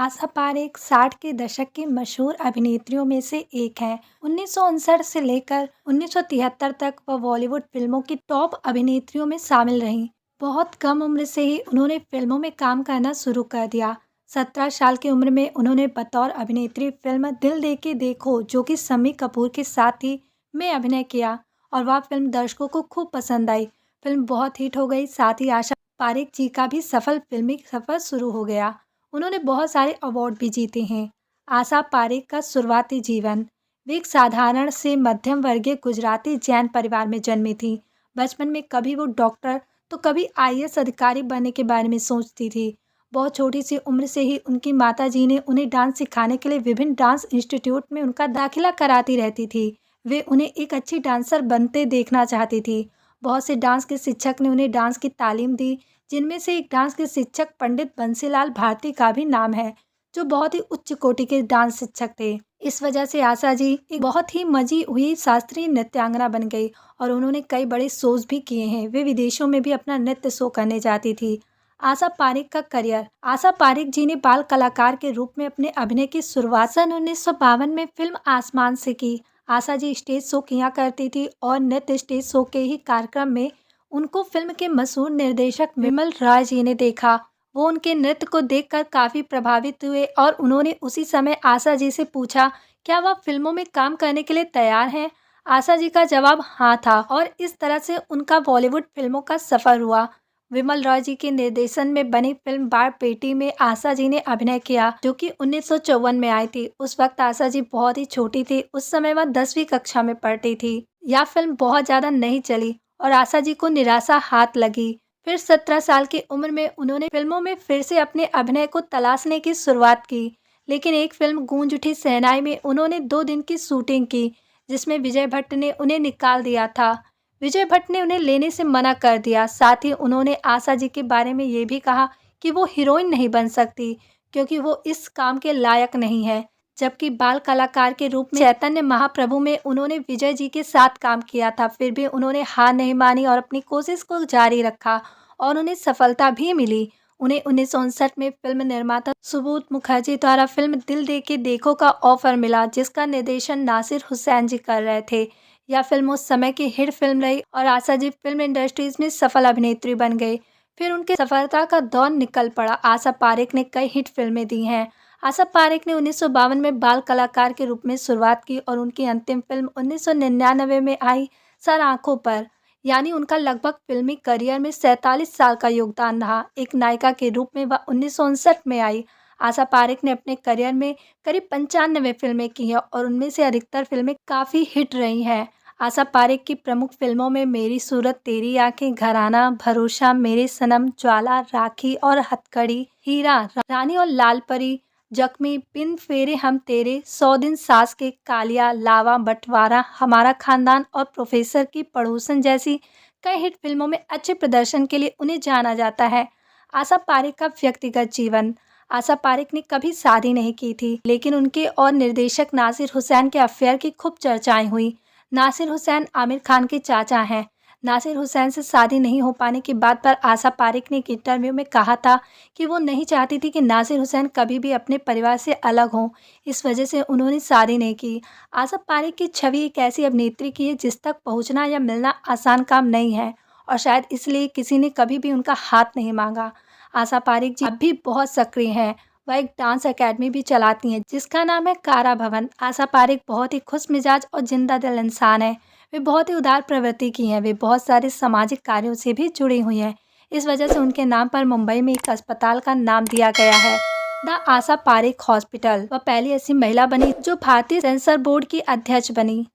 आशा पारेख 60 के दशक की मशहूर अभिनेत्रियों में से एक हैं। 1959 से लेकर 1973 तक वह बॉलीवुड फिल्मों की टॉप अभिनेत्रियों में शामिल रहीं। बहुत कम उम्र से ही उन्होंने फिल्मों में काम करना शुरू कर दिया। 17 साल की उम्र में उन्होंने बतौर अभिनेत्री फिल्म दिल दे के देखो, जो कि शम्मी कपूर के साथ ही, में अभिनय किया और वह फिल्म दर्शकों को खूब पसंद आई। फिल्म बहुत हिट हो गई। साथ ही आशा पारेख जी का भी सफल फिल्मी सफर शुरू हो गया। उन्होंने बहुत सारे अवार्ड भी जीते हैं। आशा पारेख का शुरुआती जीवन। वे एक साधारण से मध्यम वर्गीय गुजराती जैन परिवार में जन्मी थी। बचपन में कभी वो डॉक्टर तो कभी आईएएस अधिकारी बनने के बारे में सोचती थी। बहुत छोटी सी उम्र से ही उनकी माताजी ने उन्हें डांस सिखाने के लिए विभिन्न डांस इंस्टीट्यूट में उनका दाखिला कराती रहती थी। वे उन्हें एक अच्छी डांसर बनते देखना चाहती थी। बहुत से डांस के शिक्षक ने उन्हें डांस की तालीम दी, जिनमें से एक डांस के शिक्षक पंडित बंसीलाल भारती का भी नाम है, जो बहुत ही उच्च कोटि के डांस शिक्षक थे। इस वजह से आशा जी एक बहुत ही मजी हुई शास्त्रीय नृत्यांगना बन गई और उन्होंने कई बड़े शोज भी किए हैं। वे विदेशों में भी अपना नृत्य शो करने जाती थी। आशा पारेख का करियर। आशा पारेख जी ने बाल कलाकार के रूप में अपने अभिनय की शुरुआत सन 1952 में फिल्म आसमान से की। आशा जी स्टेज शो किया करती थी और नृत्य स्टेज शो के ही कार्यक्रम में उनको फिल्म के मशहूर निर्देशक विमल रॉय जी ने देखा। वो उनके नृत्य को देखकर काफ़ी प्रभावित हुए और उन्होंने उसी समय आशा जी से पूछा, क्या वह फिल्मों में काम करने के लिए तैयार हैं? आशा जी का जवाब हाँ था और इस तरह से उनका बॉलीवुड फिल्मों का सफ़र हुआ। विमल रॉय जी के निर्देशन में बनी फिल्म बार बेटी में आशा जी ने अभिनय किया, जो कि 1954 में आई थी। उस वक्त आशा जी बहुत ही छोटी थी। उस समय वह 10वीं कक्षा में पढ़ती थी। यह फिल्म बहुत ज़्यादा नहीं चली और आशा जी को निराशा हाथ लगी। फिर 17 साल की उम्र में उन्होंने फिल्मों में फिर से अपने अभिनय को तलाशने की शुरुआत की, लेकिन एक फिल्म गूंज उठी शहनाई में उन्होंने 2 दिन की शूटिंग की, जिसमें विजय भट्ट ने उन्हें निकाल दिया था। विजय भट्ट ने उन्हें लेने से मना कर दिया। साथ ही उन्होंने आशा जी के बारे में ये भी कहा कि वो हीरोइन नहीं बन सकती, क्योंकि वो इस काम के लायक नहीं है। जबकि बाल कलाकार के रूप में चैतन्य महाप्रभु में उन्होंने विजय जी के साथ काम किया था, फिर भी उन्होंने हार नहीं मानी और अपनी कोशिश को जारी रखा और उन्हें सफलता भी मिली। उन्हें 1959 में फिल्म निर्माता सुबोध मुखर्जी द्वारा फिल्म दिल दे के देखो का ऑफर मिला, जिसका निर्देशन नासिर हुसैन जी कर रहे थे। यह फिल्म उस समय की हिट फिल्म रही और आशा जी फिल्म इंडस्ट्रीज में सफल अभिनेत्री बन गई। फिर उनके सफलता का दौर निकल पड़ा। आशा पारेख ने कई हिट फिल्में दी हैं। आशा पारेख ने 1952 में बाल कलाकार के रूप में शुरुआत की और उनकी अंतिम फिल्म 1999 में आई सर आंखों पर, यानी उनका लगभग फिल्मी करियर में 47 साल का योगदान रहा। एक नायिका के रूप में वह 1959 में आई। आशा पारेख ने अपने करियर में करीब 95 फिल्में की हैं और उनमें से अधिकतर फिल्में काफ़ी हिट रही हैं। आशा पारेख की प्रमुख फिल्मों में मेरी सूरत, तेरी आंखें, घराना, भरोसा, मेरे सनम, ज्वाला, राखी और हथकड़ी, हीरा, रानी और लाल परी, जख्मी, बिन फेरे हम तेरे, 100 दिन सास के, कालिया, लावा, बंटवारा, हमारा खानदान और प्रोफेसर की पड़ोसन जैसी कई हिट फिल्मों में अच्छे प्रदर्शन के लिए उन्हें जाना जाता है। आशा पारेख का व्यक्तिगत जीवन। आशा पारेख ने कभी शादी नहीं की थी, लेकिन उनके और निर्देशक नासिर हुसैन के अफेयर की खूब चर्चाएं हुई। नासिर हुसैन आमिर खान के चाचा हैं। नासिर हुसैन से शादी नहीं हो पाने की बात पर आशा पारेख ने एक इंटरव्यू में कहा था कि वो नहीं चाहती थी कि नासिर हुसैन कभी भी अपने परिवार से अलग हों, इस वजह से उन्होंने शादी नहीं की। आशा पारेख की छवि एक ऐसी अभिनेत्री की है जिस तक पहुंचना या मिलना आसान काम नहीं है और शायद इसलिए किसी ने कभी भी उनका हाथ नहीं मांगा। आशा पारेख जी अब भी बहुत सक्रिय हैं। वह एक डांस एकेडमी भी चलाती हैं, जिसका नाम है कारा भवन। आशा पारेख बहुत ही खुश मिजाज और जिंदा दिल इंसान है। वे बहुत ही उदार प्रवृत्ति की हैं। वे बहुत सारे सामाजिक कार्यों से भी जुड़ी हुई हैं। इस वजह से उनके नाम पर मुंबई में एक अस्पताल का नाम दिया गया है, द आशा पारेख हॉस्पिटल। वह पहली ऐसी महिला बनी जो भारतीय सेंसर बोर्ड की अध्यक्ष बनी।